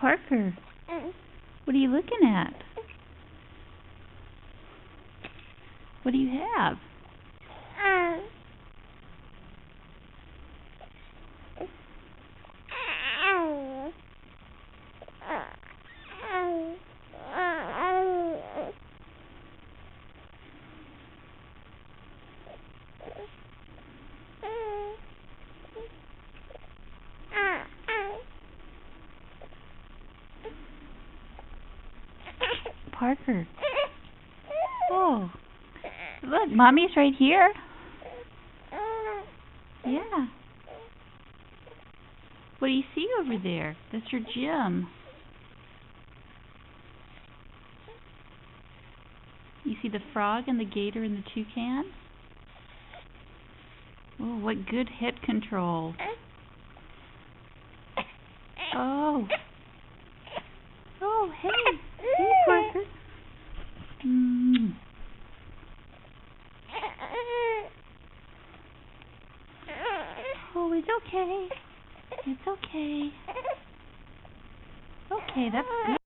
Parker, what are you looking at? What do you have? Parker. Oh, look, Mommy's right here. Yeah. What do you see over there? That's your gym. You see the frog and the gator and the toucan? Oh, what good hip control. Oh. Oh, hey. Hey, Parker. Oh, it's okay. It's okay. Okay, that's good.